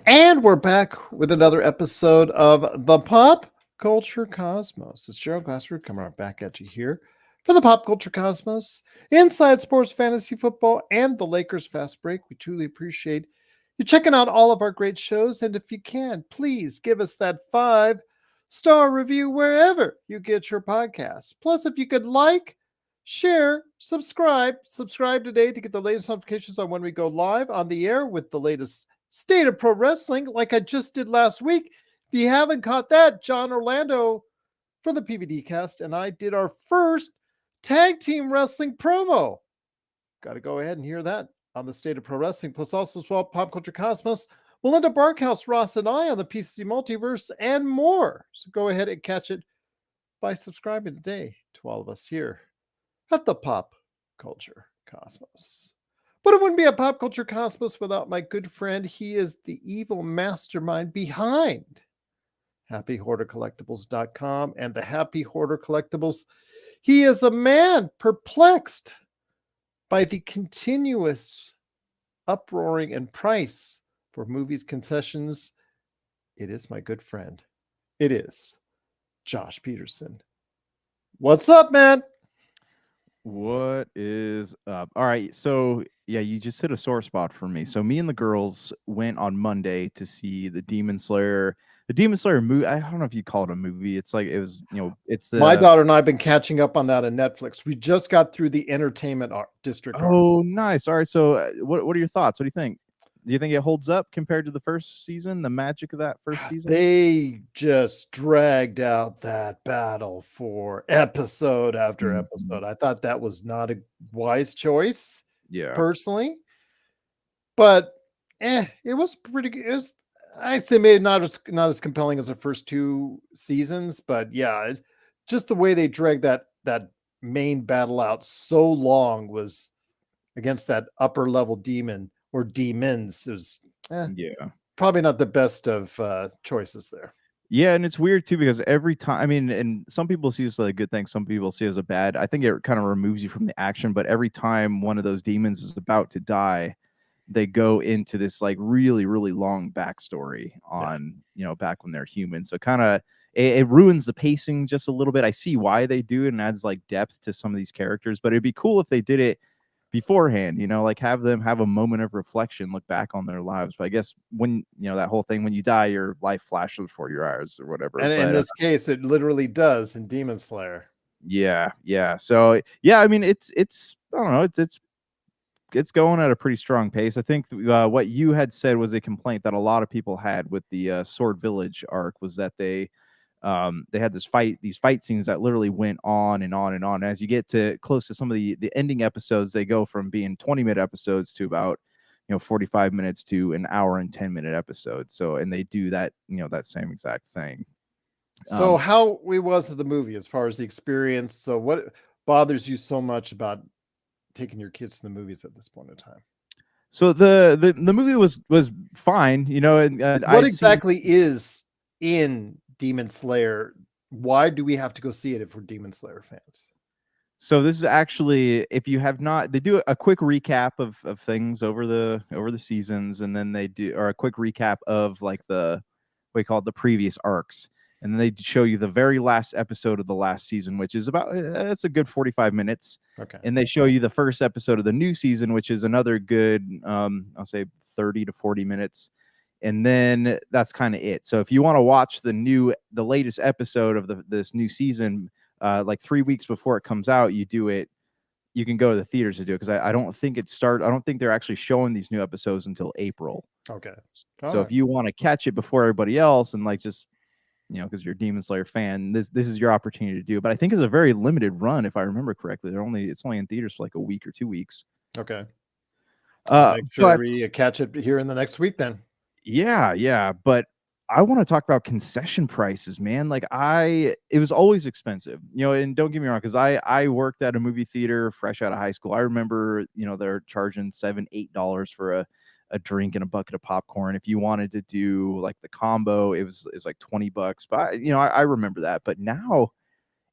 And we're back with another episode of the Pop Culture Cosmos. It's Gerald Glassford coming right back at you here for the Pop Culture Cosmos, inside sports, fantasy football, and the Lakers Fast Break. We truly appreciate you checking out all of our great shows. And if you can, please give us that 5-star review wherever you get your podcasts. Plus, if you could share, subscribe today to get the latest notifications on when we go live on the air with the latest State of Pro Wrestling, like I just did last week. If you haven't caught that, John Orlando from the PVD cast and I did our first tag team wrestling promo. Got to go ahead and hear that on the State of Pro Wrestling. Plus, also as well, Pop Culture Cosmos, Melinda Barkhouse, Ross, and I on the PCC Multiverse, and more. So go ahead and catch it by subscribing today to all of us here at the Pop Culture Cosmos. But it wouldn't be a Pop Culture Cosmos without my good friend. He is the evil mastermind behind HappyHoarderCollectibles.com and the Happy Hoarder Collectibles. He is a man perplexed by the continuous uproaring and price for movies concessions. It is my good friend. It is Josh Peterson. What's up, man? What is up? All right, so yeah, you just hit a sore spot for me. So me and the girls went on Monday to see the Demon Slayer. The Demon Slayer movie. I don't know if you call it a movie. It's like it was, it's My the. daughter and I have been catching up on that on Netflix. We just got through the entertainment district arc. Oh, nice. All right, so what are your thoughts? What do you think? Do you think it holds up compared to the first season? The magic of that first season? They just dragged out that battle for episode after episode. I thought that was not a wise choice, Yeah. personally. But it was pretty good. I'd say maybe not as compelling as the first two seasons, but yeah, just the way they dragged that main battle out so long was against that upper level demon or demons. It was Yeah. probably not the best of choices there. Yeah, and it's weird too because every time, I mean, and some people see it as a good thing, some people see it as a bad. I think it kind of removes you from the action, but every time one of those demons is about to die, they go into this like really, really long backstory on, back when they're human. So kind of it ruins the pacing just a little bit. I see why they do it and adds like depth to some of these characters, but it'd be cool if they did it beforehand, like have them have a moment of reflection, look back on their lives. But I guess when, that whole thing, when you die, your life flashes before your eyes or whatever. And in But this case, it literally does in Demon Slayer. yeah. So yeah, I mean, it's I don't know, it's going at a pretty strong pace. I think what you had said was a complaint that a lot of people had with the Sword Village arc was that they had these fight scenes that literally went on and on and on. As you get to close to some of the ending episodes, they go from being 20-minute episodes to about 45 minutes to an hour and 10-minute episodes. So, and they do that that same exact thing. So how was the movie as far as the experience? So what bothers you so much about taking your kids to the movies at this point in time? So the movie was fine, and What I'd seen. exactly is in Demon Slayer? Why do we have to go see it if we're Demon Slayer fans? So this is actually, if you have not, they do a quick recap of things over the seasons, and then they do, or a quick recap of like what we call it, the previous arcs, and then they show you the very last episode of the last season, which is about it's a good 45 minutes. Okay. And they show you the first episode of the new season, which is another good I'll say 30 to 40 minutes. And then that's kind of it. So if you want to watch the latest episode of this new season, like 3 weeks before it comes out, you can go to the theaters to do it, because I don't think I don't think they're actually showing these new episodes until April. Okay. So if you want to catch it before everybody else, and like just because you're a Demon Slayer fan, this is your opportunity to do it. But I think it's a very limited run, if I remember correctly. It's only in theaters for like a week or 2 weeks. Okay. Make sure But we catch it here in the next week then. yeah. But I want to talk about concession prices, man. Like it was always expensive, and don't get me wrong, because I worked at a movie theater fresh out of high school. I remember, they're charging $7-8 for a drink and a bucket of popcorn. If you wanted to do like the combo, it was like $20. But I remember that. But now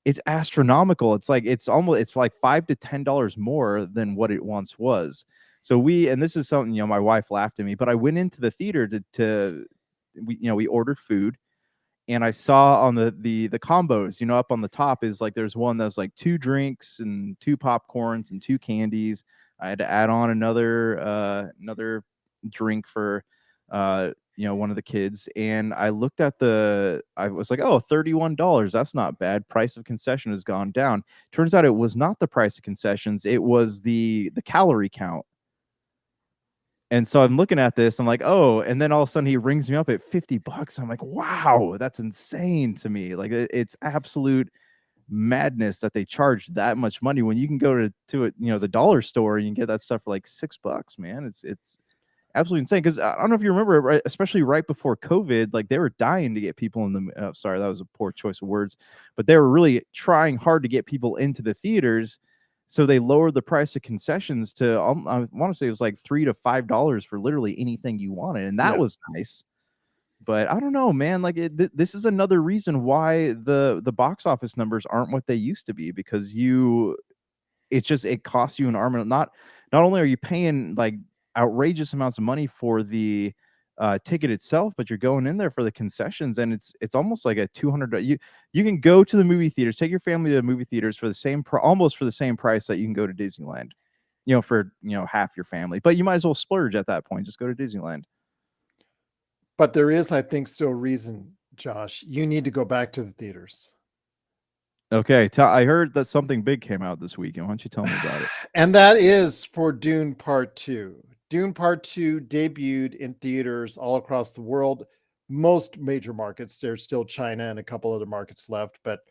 it's astronomical. It's like it's like $5 to $10 more than what it once was. So and this is something, my wife laughed at me, but I went into the theater we ordered food, and I saw on the combos, up on the top is like there's one that's like 2 drinks and 2 popcorns and 2 candies. I had to add on another drink for one of the kids, and I was like, "Oh, $31. That's not bad. Price of concession has gone down." Turns out it was not the price of concessions, it was the calorie count. And so I'm looking at this, I'm like, "Oh," and then all of a sudden he rings me up at $50. I'm like, "Wow, that's insane to me." Like it's absolute madness that they charge that much money when you can go to it, the dollar store and you can get that stuff for like $6, man. It's absolutely insane, because I don't know if you remember, right, especially right before COVID, like they were dying to get people in the. Sorry, that was a poor choice of words, but they were really trying hard to get people into the theaters, so they lowered the price of concessions to. I want to say it was like $3 to $5 for literally anything you wanted, and that Yeah. was nice. But I don't know, man. Like this is another reason why the box office numbers aren't what they used to be, because it costs you an arm and not only are you paying like outrageous amounts of money for the ticket itself, but you're going in there for the concessions, and it's almost like a 200. You can go to the movie theaters, take your family to the movie theaters for the almost for the same price that you can go to Disneyland, for half your family. But you might as well splurge at that point. Just go to Disneyland. But there is, I think, still a reason, Josh. You need to go back to the theaters. Okay, I heard that something big came out this weekend. Why don't you tell me about it? And that is for Dune Part 2. Dune Part 2 debuted in theaters all across the world. Most major markets. There's still China and a couple other markets left, but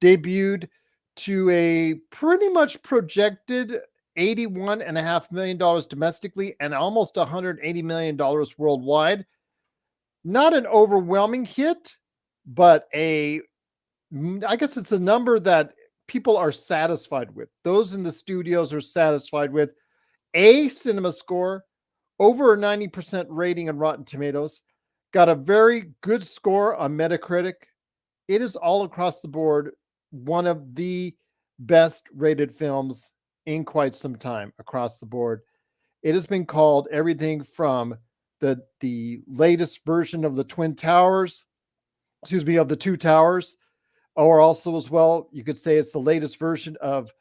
debuted to a pretty much projected $81.5 million domestically and almost $180 million worldwide. Not an overwhelming hit, but I guess it's a number that people are satisfied with. Those in the studios are satisfied with. A cinema score, over a 90% rating on Rotten Tomatoes, got a very good score on Metacritic. It is all across the board one of the best rated films in quite some time across the board. It has been called everything from the latest version of the Twin Towers, of the Two Towers, or also as well, you could say it's the latest version of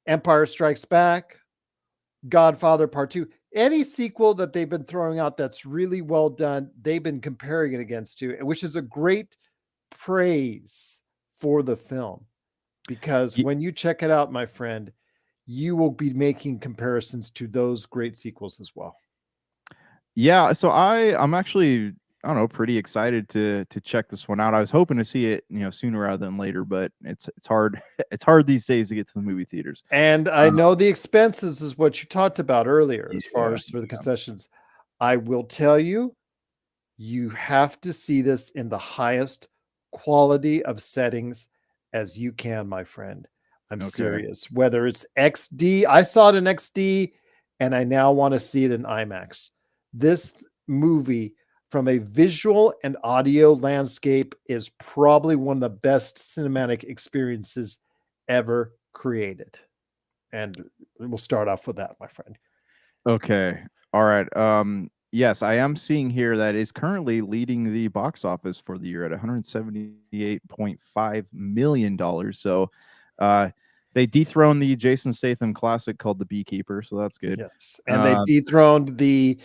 Empire Strikes Back, Godfather Part 2. Any sequel that they've been throwing out that's really well done, they've been comparing it against too, which is a great praise for the film. Because when you check it out, my friend, you will be making comparisons to those great sequels as well. Yeah, so I'm actually, I don't know, pretty excited to check this one out. I was hoping to see it, sooner rather than later, but it's hard it's hard these days to get to the movie theaters. And I know the expenses is what you talked about earlier as far Yeah, as for the concessions. I will tell you, you have to see this in the highest quality of settings as you can, my friend. I'm okay. serious. Whether it's XD, I saw it in XD, and I now want to see it in IMAX. This movie, from a visual and audio landscape, is probably one of the best cinematic experiences ever created. And we'll start off with that, my friend. Okay. All right. Yes, I am seeing here that is currently leading the box office for the year at $178.5 million. So they dethroned the Jason Statham classic called The Beekeeper, so that's good. Yes. And they dethroned the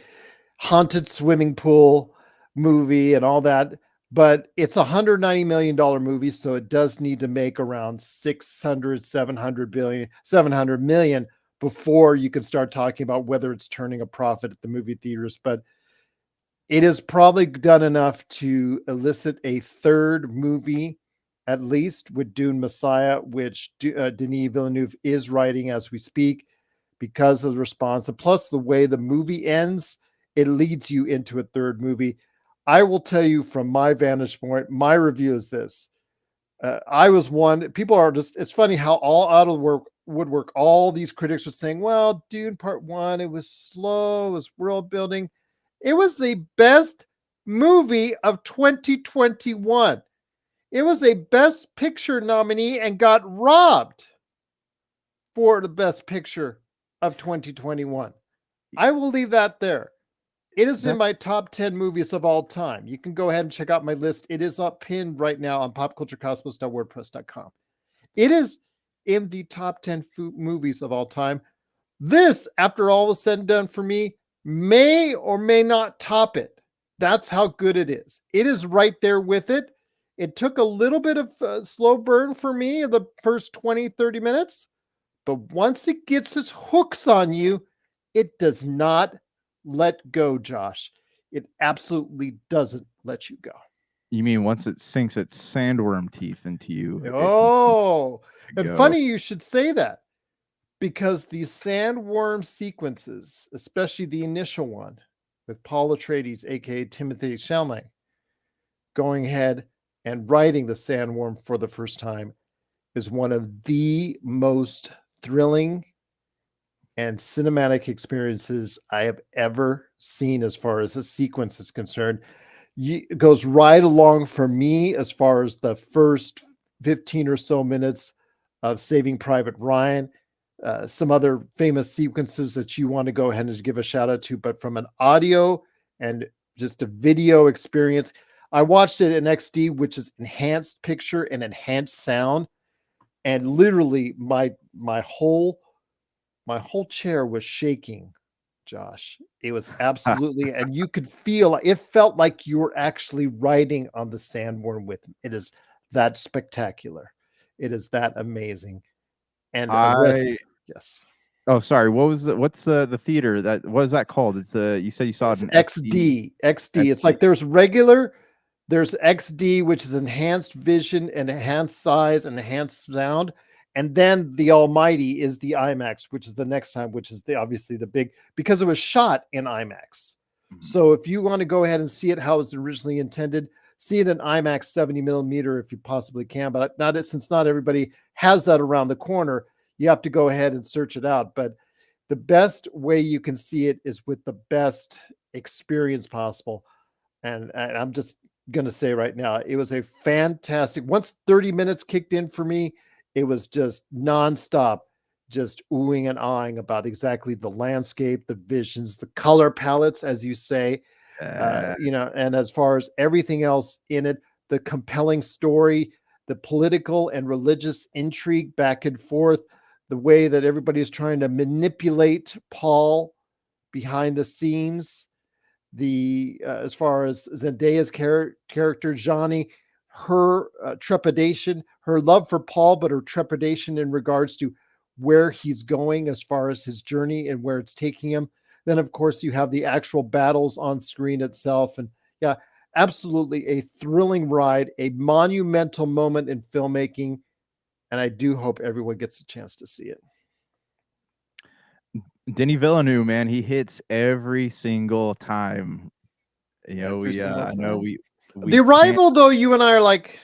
haunted swimming pool movie and all that. But it's $190 million movie, so it does need to make around 600, 700 million before you can start talking about whether it's turning a profit at the movie theaters. But it is probably done enough to elicit a third movie, at least with Dune Messiah, which Denis Villeneuve is writing as we speak, because of the response. And plus, the way the movie ends, it leads you into a third movie. I will tell you from my vantage point, my review is this. I was one, people are just, it's funny how all out of the woodwork, all these critics were saying, well, Dune Part 1, it was slow, it was world building. It was the best movie of 2021. It was a Best Picture nominee and got robbed for the Best Picture of 2021. I will leave that there. It is in my That's top 10 movies of all time. You can go ahead and check out my list. It is up pinned right now on popculturecosmos.wordpress.com. It is in the top 10 movies of all time. This, after all is said and done for me, may or may not top it. That's how good it is. It is right there with it. It took a little bit of slow burn for me in the first 20, 30 minutes. But once it gets its hooks on you, it does not let go, Josh. It absolutely doesn't let you go. you mean once it sinks its sandworm teeth into you, it doesn't Oh, and go. funny you should say that because these sandworm sequences, especially the initial one with Paul Atreides, aka Timothy Chalamet, going ahead and riding the sandworm for the first time, is one of the most thrilling and cinematic experiences I have ever seen as far as the sequence is concerned. It goes right along for me as far as the first 15 or so minutes of Saving Private Ryan. Some other famous sequences that you want to go ahead and give a shout out to, but from an audio and just a video experience, I watched it in XD, which is enhanced picture and enhanced sound, and literally my whole chair was shaking, Josh. It was absolutely, and you could feel it felt like you were actually riding on the sandworm with him. It is that spectacular. It is that amazing. And rest, I yes. Oh, sorry. What's the theater what is that called? It's you said you saw it It's in XD. XD. XD. It's XD. like there's regular, there's XD, which is enhanced vision and enhanced size and enhanced sound. And then the almighty is the IMAX, which is the next time, which is obviously the big, because it was shot in IMAX. Mhm. So if you want to go ahead and see it how it's originally intended, see it in IMAX 70 millimeter if you possibly can. But since not everybody has that around the corner, you have to go ahead and search it out. But the best way you can see it is with the best experience possible. And I'm just going to say right now, it was a fantastic, once 30 minutes kicked in for me, it was just nonstop, just oohing and ahhing about exactly the landscape, the visions, the color palettes, as you say, Uh, and as far as everything else in it, the compelling story, the political and religious intrigue back and forth, the way that everybody is trying to manipulate Paul behind the scenes, the as far as Zendaya's character Johnny, her trepidation, her love for Paul, but her trepidation in regards to where he's going as far as his journey and where it's taking him. Then, of course, you have the actual battles on screen itself, and yeah, absolutely a thrilling ride, a monumental moment in filmmaking, and I do hope everyone gets a chance to see it. Denis Villeneuve, man, he hits every single time. Every single I know time. The we can't. Arrival, though, you and I are like,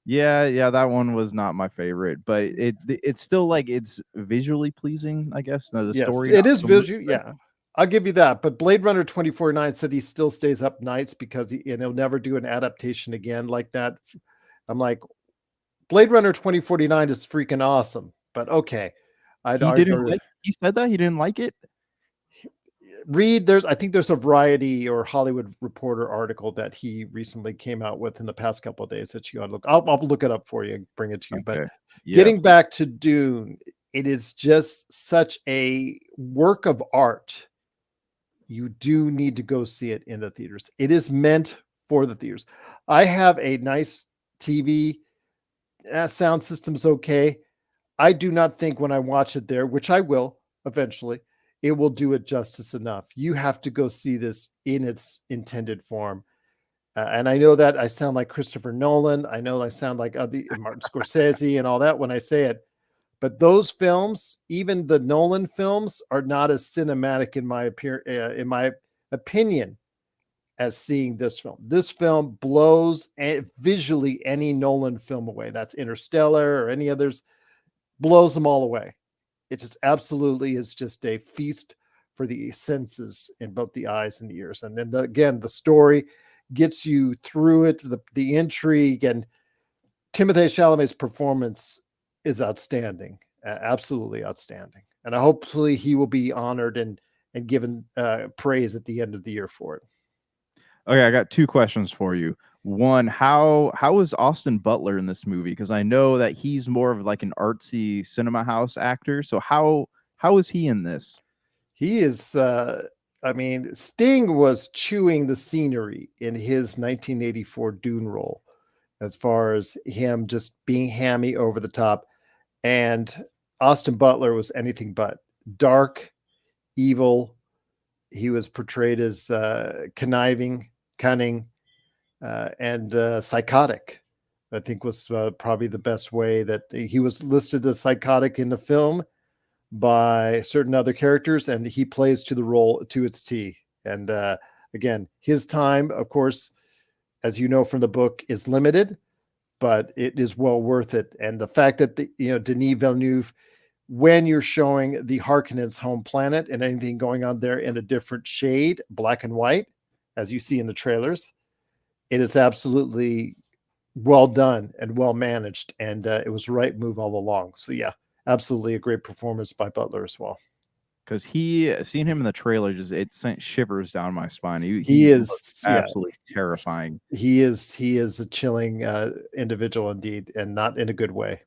Yeah, that one was not my favorite, but it's still like it's visually pleasing, I guess. No, the yes, story not it is so much. visual. But Yeah, I'll give you that. But Blade Runner 2049 said he still stays up nights because he'll never do an adaptation again like that. I'm like, Blade Runner 2049 is freaking awesome, but okay. he I'd didn't go like. He said that he didn't like it. read. I think there's a Variety or Hollywood Reporter article that he recently came out with in the past couple of days that you ought to look. I'll look it up for you and bring it to you. But Okay. Yeah, getting please. back to Dune, it is just such a work of art. You do need to go see it in the theaters. It is meant for the theaters. I have a nice TV. Sound system's okay. I do not think when I watch it there, which I will eventually, it will do it justice enough. You have to go see this in its intended form. And I know that I sound like Christopher Nolan. I know I sound like Martin Scorsese and all that when I say it. But those films, even the Nolan films, are not as cinematic in my opinion as seeing this film. This film blows visually any Nolan film away. That's Interstellar or any others, blows them all away. It just absolutely is just a feast for the senses in both the eyes and the ears. And then again, the story gets you through it, the intrigue, and Timothée Chalamet's performance is outstanding, absolutely outstanding. And hopefully he will be honored and and given praise at the end of the year for it. Okay, I got two questions for you. One, how is Austin Butler in this movie? Because I know that he's more of like an artsy cinema house actor. So how is he in this? He is, I mean, Sting was chewing the scenery in his 1984 Dune role, as far as him just being hammy over the top. And Austin Butler was anything but dark, evil. He was portrayed as conniving, cunning, and psychotic. I think was probably the best way that he was listed as psychotic in the film by certain other characters, and he plays to the role to its T. And again, his time, of course, as you know from the book, is limited, but it is well worth it. And the fact that Denis Villeneuve, when you're showing the Harkonnens' home planet and anything going on there in a different shade, black and white, as you see in the trailers, it is absolutely well done and well managed, and it was the right move all along. So yeah, absolutely a great performance by Butler as well. Because seeing him in the trailer, just it sent shivers down my spine. He He looked is, yeah, absolutely terrifying. he is a chilling individual indeed, and not in a good way.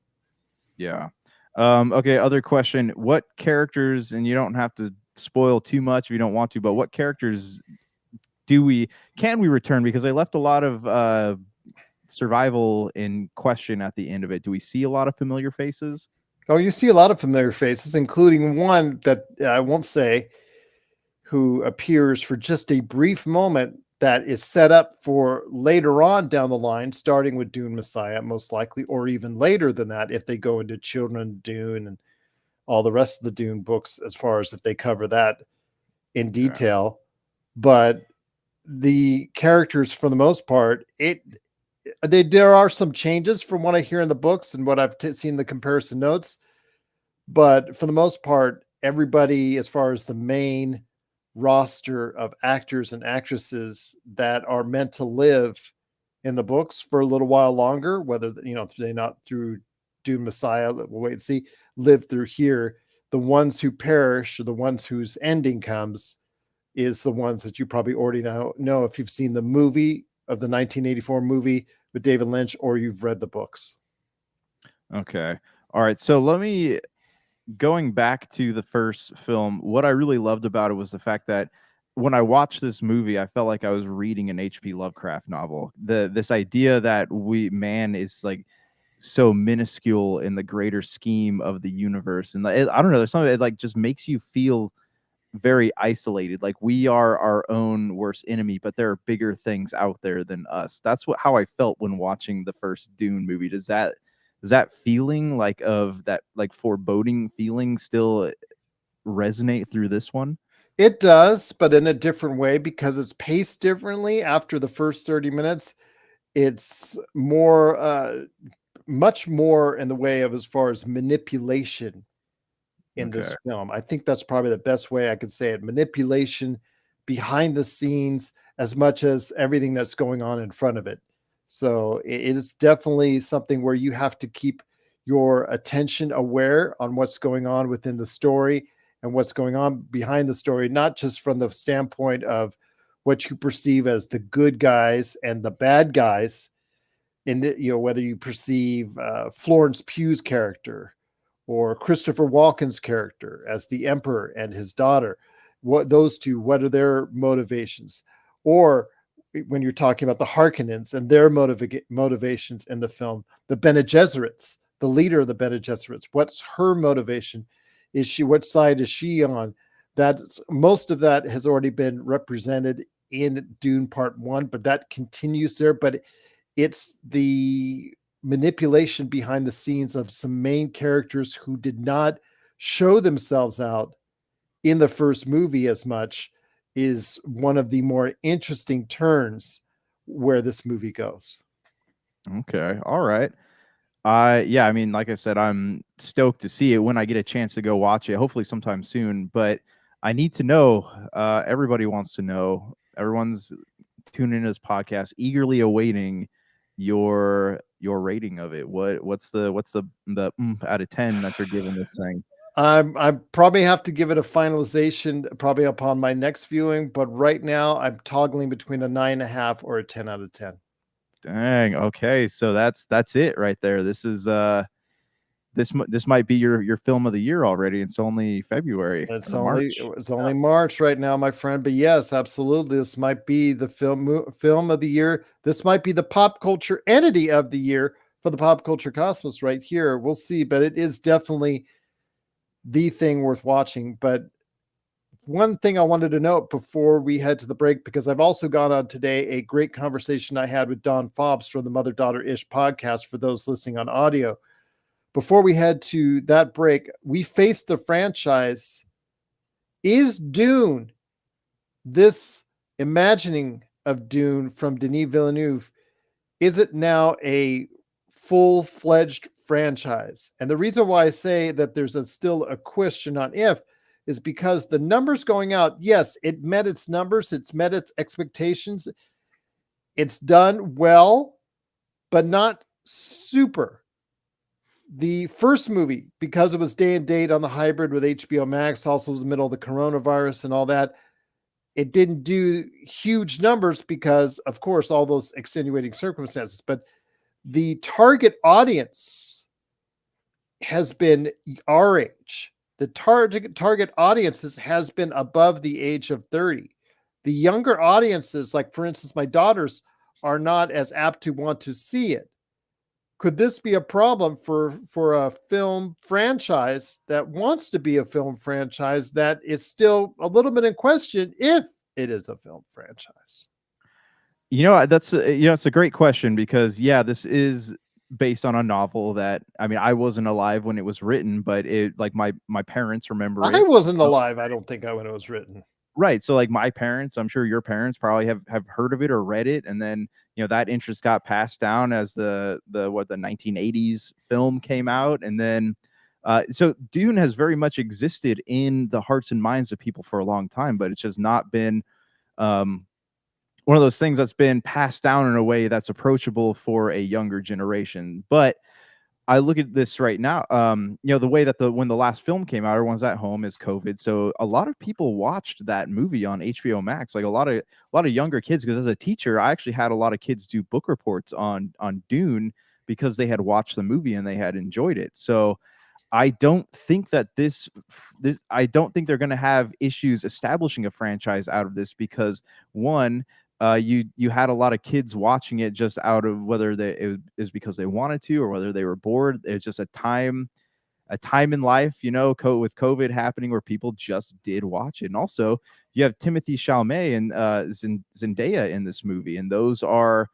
Yeah. Okay, other question. What characters, and you don't have to spoil too much if you don't want to, but what characters can we return? Because they left a lot of survival in question at the end of it. Do we see a lot of familiar faces? Oh, you see a lot of familiar faces, including one that I won't say, who appears for just a brief moment that is set up for later on down the line, starting with Dune Messiah, most likely, or even later than that, if they go into Children of Dune and all the rest of the Dune books, as far as if they cover that in Okay. detail. But the characters, for the most part, there are some changes from what I hear in the books and what I've seen the comparison notes, but for the most part, everybody, as far as the main roster of actors and actresses that are meant to live in the books for a little while longer, whether they not through Dune Messiah, we'll wait and see, live through here. The ones who perish, or the ones whose ending comes, is the ones that you probably already know if you've seen the movie of the 1984 movie with David Lynch, or you've read the books. Okay. All right. So going back to the first film, what I really loved about it was the fact that when I watched this movie, I felt like I was reading an H.P. Lovecraft novel. This idea that man is like so minuscule in the greater scheme of the universe, and I don't know, there's something that like just makes you feel very isolated. Like we are our own worst enemy, but there are bigger things out there than us. That's how I felt when watching the first Dune movie. Does that feeling like of that like foreboding feeling still resonate through this one? It does, but in a different way, because it's paced differently. After the first 30 minutes, it's more, much more in the way of, as far as manipulation in Okay. this film. I think that's probably the best way I could say it. Manipulation behind the scenes, as much as everything that's going on in front of it. So it is definitely something where you have to keep your attention aware on what's going on within the story and what's going on behind the story, not just from the standpoint of what you perceive as the good guys and the bad guys, in whether you perceive Florence Pugh's character or Christopher Walken's character as the emperor and his daughter, what are their motivations, or when you're talking about the Harkonnens and their motivations in the film, the Bene Gesserits, the leader of the Bene Gesserits, what's her motivation? What side is she on? That's most of that has already been represented in Dune Part One, but that continues there. But it's the manipulation behind the scenes of some main characters who did not show themselves out in the first movie as much, is one of the more interesting turns where this movie goes. Okay. All right. Yeah, I mean, like I said, I'm stoked to see it when I get a chance to go watch it, hopefully sometime soon. But I need to know, everybody wants to know, everyone's tuning into this podcast, eagerly awaiting your rating of it. What's the out of 10 that you're giving this thing? I probably have to give it a finalization probably upon my next viewing, but right now I'm toggling between a 9.5 or a 10 out of 10. Dang. Okay, so that's it right there. This is this might be your film of the year already. It's only February or March. It's only March right now, my friend. But yes, absolutely, this might be the film of the year. This might be the pop culture entity of the year for the pop culture cosmos right here. We'll see, but it is definitely the thing worth watching. But one thing I wanted to note before we head to the break, because I've also got on today a great conversation I had with Don Fobbs from the Mother Daughter Ish podcast for those listening on audio. Before we head to that break, we faced the franchise. Is Dune, this imagining of Dune from Denis Villeneuve, is it now a full-fledged franchise? And the reason why I say that there's still a question on if is because the numbers going out, yes, it met its numbers, it's met its expectations, it's done well, but not super. The first movie, because it was day and date on the hybrid with HBO Max, also was the middle of the coronavirus and all that, it didn't do huge numbers because, of course, all those extenuating circumstances. But the target audience has been our age. The target audiences has been above the age of 30. The younger audiences, like for instance, my daughters, are not as apt to want to see it. Could this be a problem for a film franchise that wants to be a film franchise that is still a little bit in question if it is a film franchise? It's a great question because yeah, this is based on a novel that I mean I wasn't alive when it was written, but it like my parents remember I it. wasn't alive, I don't think, when it was written. Right. So like my parents, I'm sure your parents probably have heard of it or read it, and then that interest got passed down as the 1980s film came out, and then so Dune has very much existed in the hearts and minds of people for a long time, but it's just not been um, one of those things that's been passed down in a way that's approachable for a younger generation. But I look at this right now, the way that when the last film came out, everyone's at home is COVID. So a lot of people watched that movie on HBO Max, like a lot of younger kids, because as a teacher, I actually had a lot of kids do book reports on Dune because they had watched the movie and they had enjoyed it. So I don't think that I don't think they're going to have issues establishing a franchise out of this because one, you had a lot of kids watching it just out of whether it is because they wanted to or whether they were bored. It's just a time in life, with COVID happening where people just did watch it. And also, you have Timothy Chalamet and Zendaya in this movie, and those are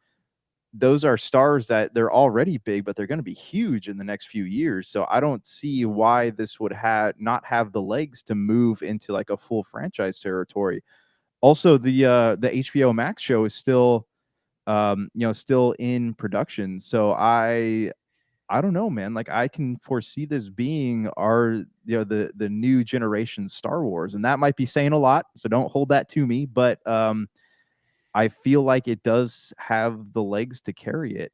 stars that they're already big, but they're going to be huge in the next few years. So I don't see why this would not have the legs to move into like a full franchise territory. Also, the HBO Max show is still in production. So I don't know, man. Like I can foresee this being the new generation Star Wars, and that might be saying a lot. So don't hold that to me, but I feel like it does have the legs to carry it.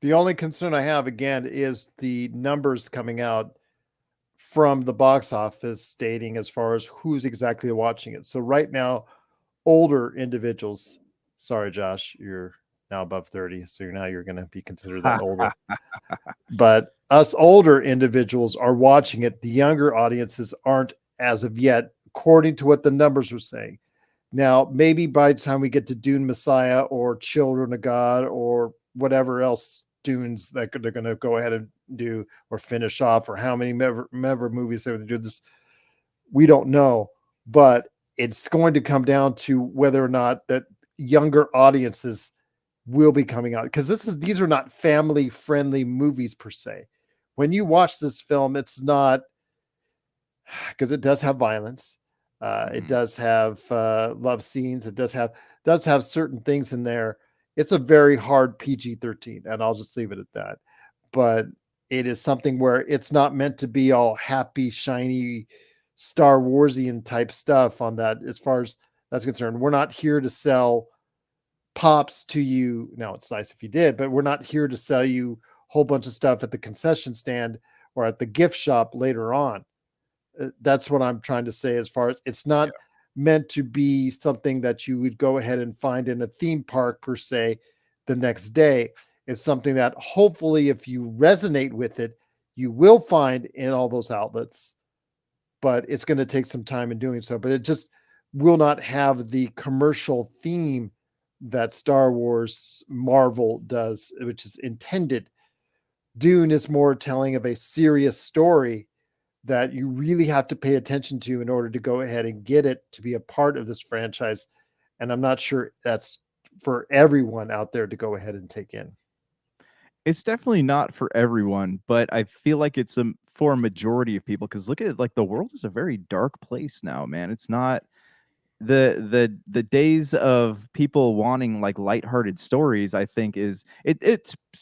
The only concern I have again is the numbers coming out from the box office stating as far as who's exactly watching it. So right now, older individuals, sorry, Josh, you're now above 30, so you're going to be considered that older. But us older individuals are watching it. The younger audiences aren't as of yet, according to what the numbers are saying. Now, maybe by the time we get to Dune Messiah or Children of God or whatever else Dunes that they're going to go ahead and do or finish off, or how many movies they're going to do this, we don't know. But it's going to come down to whether or not that younger audiences will be coming out, because these are not family friendly movies per se. When you watch this film, it's not, because it does have violence. It does have love scenes. It does have certain things in there. It's a very hard PG-13, and I'll just leave it at that. But it is something where it's not meant to be all happy, shiny, Star Warsian type stuff on that. As far as that's concerned, we're not here to sell pops to you. Now, it's nice if you did, but we're not here to sell you a whole bunch of stuff at the concession stand or at the gift shop later on. That's what I'm trying to say. As far as it's Yeah. not meant to be something that you would go ahead and find in a theme park per se the next day. It's something that hopefully, if you resonate with it, you will find in all those outlets, but it's going to take some time in doing so. But it just will not have the commercial theme that Star Wars Marvel does, which is intended. Dune is more telling of a serious story that you really have to pay attention to in order to go ahead and get it to be a part of this franchise. And I'm not sure that's for everyone out there to go ahead and take in. It's definitely not for everyone, but I feel like it's for a majority of people. Because look at it, like the world is a very dark place now, man. It's not the days of people wanting like lighthearted stories. I think it's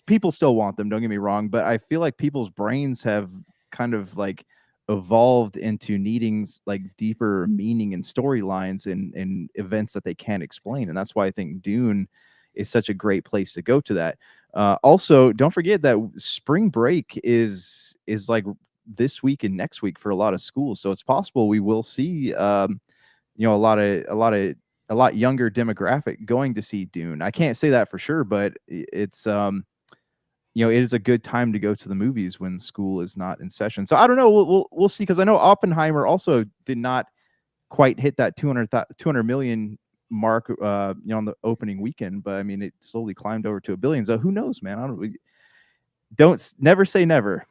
people still want them. Don't get me wrong, but I feel like people's brains have kind of like evolved into needing like deeper meaning and storylines and events that they can't explain, and that's why I think Dune is such a great place to go to that. Also, don't forget that spring break is like this week and next week for a lot of schools, so it's possible we will see a lot younger demographic going to see Dune. I can't say that for sure, but it's it is a good time to go to the movies when school is not in session. So I don't know. We'll see, because I know Oppenheimer also did not quite hit that 200 million mark, on the opening weekend. But I mean, it slowly climbed over to a billion. So who knows, man? I don't never say never.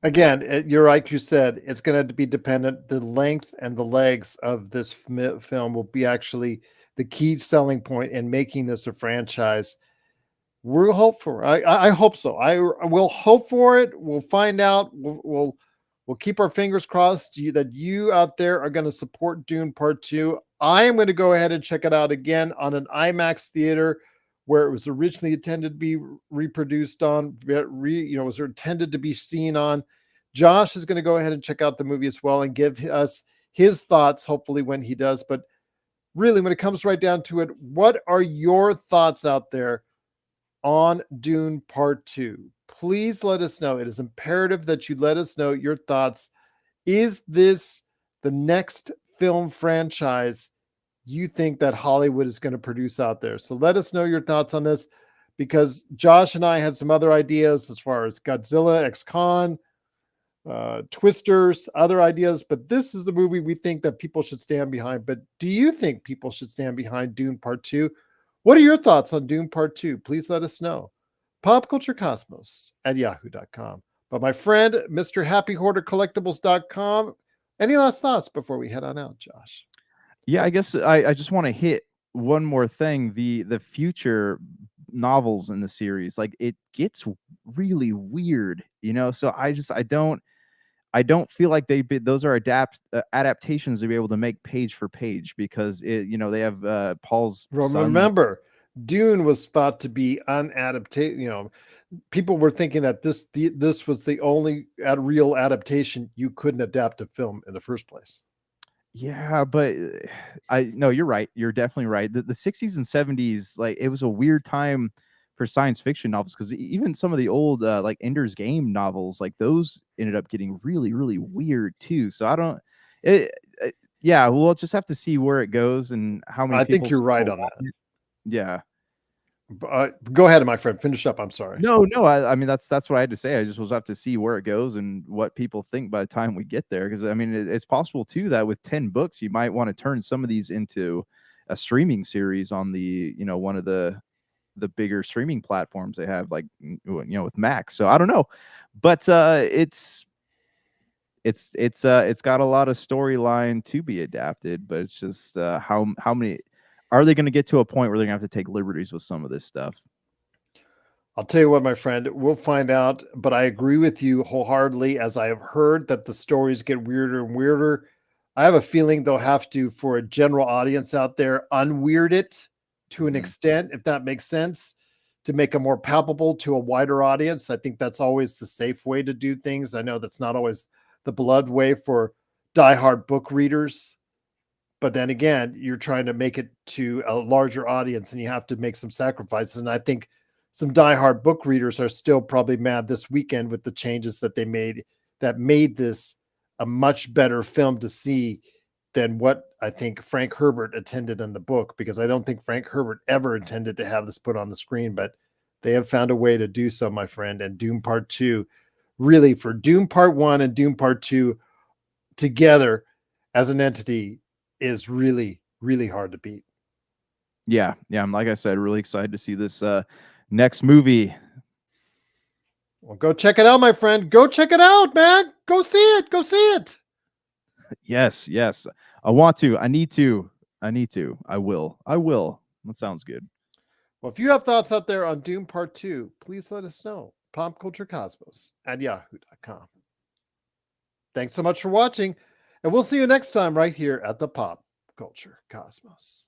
Again, you're like you said, it's going to be dependent. The length and the legs of this film will be actually the key selling point in making this a franchise. We'll hope for. I hope so. I will hope for it. We'll find out. We'll keep our fingers crossed that you out there are going to support Dune Part Two. I am going to go ahead and check it out again on an IMAX theater where it was originally intended to be reproduced on. Was intended to be seen on. Josh is going to go ahead and check out the movie as well and give us his thoughts. Hopefully, when he does. But really, when it comes right down to it, what are your thoughts out there on Dune Part 2? Please let us know. It is imperative that you let us know your thoughts. Is this the next film franchise you think that Hollywood is going to produce out there? So let us know your thoughts on this, because Josh and I had some other ideas as far as Godzilla, X-Con, Twisters, other ideas, but this is the movie we think that people should stand behind. But do you think people should stand behind Dune Part 2? What are your thoughts on Dune Part 2? Please let us know. Popculturecosmos at yahoo.com. But my friend, Mr. HappyHoarderCollectibles.com, any last thoughts before we head on out, Josh? Yeah, I guess I just want to hit one more thing. The future novels in the series, like it gets really weird, So I don't feel like those are adaptations to be able to make page for page, because they have Paul's son. Remember, Dune was thought to be unadapted. People were thinking that this was the only real adaptation you couldn't adapt to film in the first place. Yeah, but I no, you're right. You're definitely right. The 60s and 70s, like it was a weird time for science fiction novels, because even some of the old like Ender's Game novels, like those ended up getting really, really weird too. So I don't. Yeah, we'll just have to see where it goes and how many I think people you're right still on want that. it. Yeah. Go ahead, my friend. Finish up. I'm sorry. No. I mean, that's what I had to say. I just was have to see where it goes and what people think by the time we get there. Because I mean, it's possible too that with 10 books, you might want to turn some of these into a streaming series on one of the bigger streaming platforms they have, like with Max. So I don't know, but it's got a lot of storyline to be adapted. But it's just how many are they going to get to a point where they're going to have to take liberties with some of this stuff? I'll tell you what, my friend, we'll find out. But I agree with you wholeheartedly, as I have heard that the stories get weirder and weirder. I have a feeling they'll have to, for a general audience out there, unweird it to an Mhm. extent, if that makes sense, to make it more palpable to a wider audience. I think that's always the safe way to do things. I know that's not always the blood way for diehard book readers. But then again, you're trying to make it to a larger audience and you have to make some sacrifices. And I think some diehard book readers are still probably mad this weekend with the changes that they made that made this a much better film to see than what I think Frank Herbert intended in the book, because I don't think Frank Herbert ever intended to have this put on the screen, but they have found a way to do so, my friend. And Dune Part 2, really, for Dune Part 1 and Dune Part 2 together as an entity, is really, really hard to beat. Yeah, yeah. I'm, like I said, really excited to see this next movie. Well, go check it out, my friend. Go check it out, man. Go see it. Go see it. Yes, yes. I want to. I need to. I need to. I will. I will. That sounds good. Well, if you have thoughts out there on Dune Part 2, please let us know. popculturecosmos@yahoo.com. Thanks so much for watching, and we'll see you next time right here at the Pop Culture Cosmos.